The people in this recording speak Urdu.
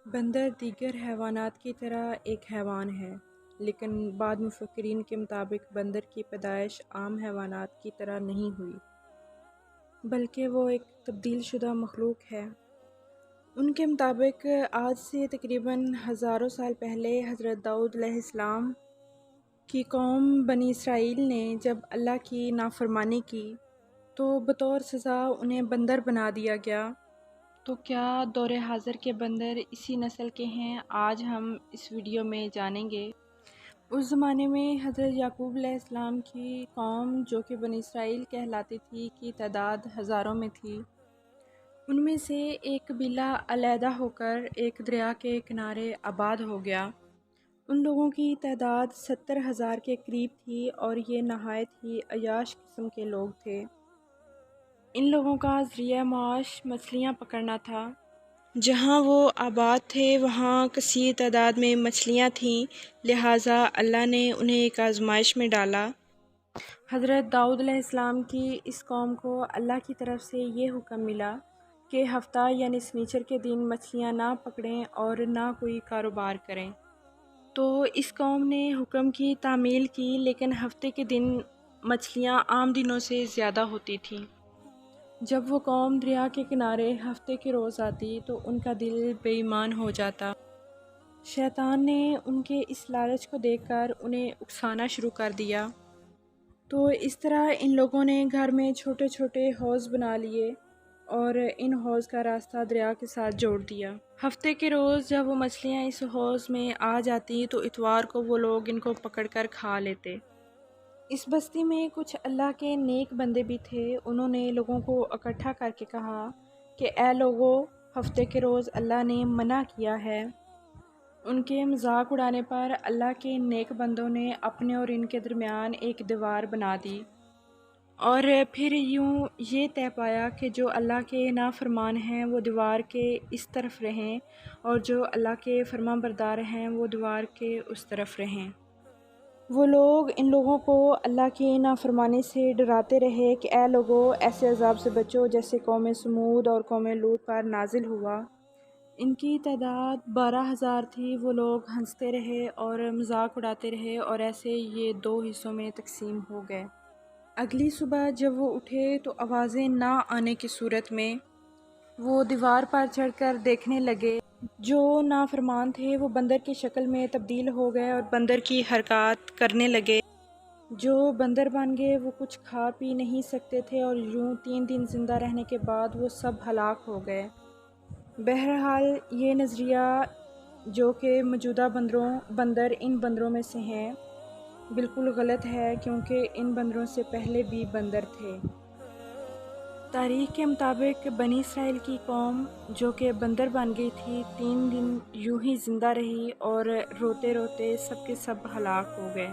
بندر دیگر حیوانات کی طرح ایک حیوان ہے، لیکن بعض مفکرین کے مطابق بندر کی پیدائش عام حیوانات کی طرح نہیں ہوئی، بلکہ وہ ایک تبدیل شدہ مخلوق ہے۔ ان کے مطابق آج سے تقریباً ہزاروں سال پہلے حضرت داؤد علیہ السلام کی قوم بنی اسرائیل نے جب اللہ کی نافرمانی کی تو بطور سزا انہیں بندر بنا دیا گیا۔ تو کیا دور حاضر کے بندر اسی نسل کے ہیں؟ آج ہم اس ویڈیو میں جانیں گے۔ اس زمانے میں حضرت یعقوب علیہ السلام کی قوم جو کہ بنی اسرائیل کہلاتی تھی کی تعداد ہزاروں میں تھی۔ ان میں سے ایک قبیلہ علیحدہ ہو کر ایک دریا کے کنارے آباد ہو گیا۔ ان لوگوں کی تعداد 70,000 کے قریب تھی اور یہ نہایت ہی عیاش قسم کے لوگ تھے۔ ان لوگوں کا ذریعہ معاش مچھلیاں پکڑنا تھا۔ جہاں وہ آباد تھے وہاں کثیر تعداد میں مچھلیاں تھیں، لہٰذا اللہ نے انہیں ایک آزمائش میں ڈالا۔ حضرت داؤد علیہ السلام کی اس قوم کو اللہ کی طرف سے یہ حکم ملا کہ ہفتہ یعنی سنیچر کے دن مچھلیاں نہ پکڑیں اور نہ کوئی کاروبار کریں۔ تو اس قوم نے حکم کی تعمیل کی، لیکن ہفتے کے دن مچھلیاں عام دنوں سے زیادہ ہوتی تھیں۔ جب وہ قوم دریا کے کنارے ہفتے کے روز آتی تو ان کا دل بے ایمان ہو جاتا۔ شیطان نے ان کے اس لالچ کو دیکھ کر انہیں اکسانا شروع کر دیا۔ تو اس طرح ان لوگوں نے گھر میں چھوٹے چھوٹے حوض بنا لیے اور ان حوض کا راستہ دریا کے ساتھ جوڑ دیا۔ ہفتے کے روز جب وہ مچھلیاں اس حوض میں آ جاتی تو اتوار کو وہ لوگ ان کو پکڑ کر کھا لیتے۔ اس بستی میں کچھ اللہ کے نیک بندے بھی تھے۔ انہوں نے لوگوں کو اکٹھا کر کے کہا کہ اے لوگو، ہفتے کے روز اللہ نے منع کیا ہے۔ ان کے مذاق اڑانے پر اللہ کے نیک بندوں نے اپنے اور ان کے درمیان ایک دیوار بنا دی اور پھر یوں یہ طے پایا کہ جو اللہ کے نافرمان ہیں وہ دیوار کے اس طرف رہیں اور جو اللہ کے فرمان بردار ہیں وہ دیوار کے اس طرف رہیں۔ وہ لوگ ان لوگوں کو اللہ کی نافرمانی سے ڈراتے رہے کہ اے لوگو، ایسے عذاب سے بچو جیسے قوم سمود اور قوم لوط پر نازل ہوا۔ ان کی تعداد 12,000 تھی۔ وہ لوگ ہنستے رہے اور مذاق اڑاتے رہے اور ایسے یہ 2 حصوں میں تقسیم ہو گئے۔ اگلی صبح جب وہ اٹھے تو آوازیں نہ آنے کی صورت میں وہ دیوار پر چڑھ کر دیکھنے لگے۔ جو نافرمان تھے وہ بندر کی شکل میں تبدیل ہو گئے اور بندر کی حرکات کرنے لگے۔ جو بندر بن گئے وہ کچھ کھا پی نہیں سکتے تھے اور یوں 3 دن زندہ رہنے کے بعد وہ سب ہلاک ہو گئے۔ بہرحال یہ نظریہ جو کہ موجودہ بندر ان بندروں میں سے ہیں بالکل غلط ہے، کیونکہ ان بندروں سے پہلے بھی بندر تھے۔ تاریخ کے مطابق بنی اسرائیل کی قوم جو کہ بندر بن گئی تھی 3 دن یوں ہی زندہ رہی اور روتے روتے سب کے سب ہلاک ہو گئے۔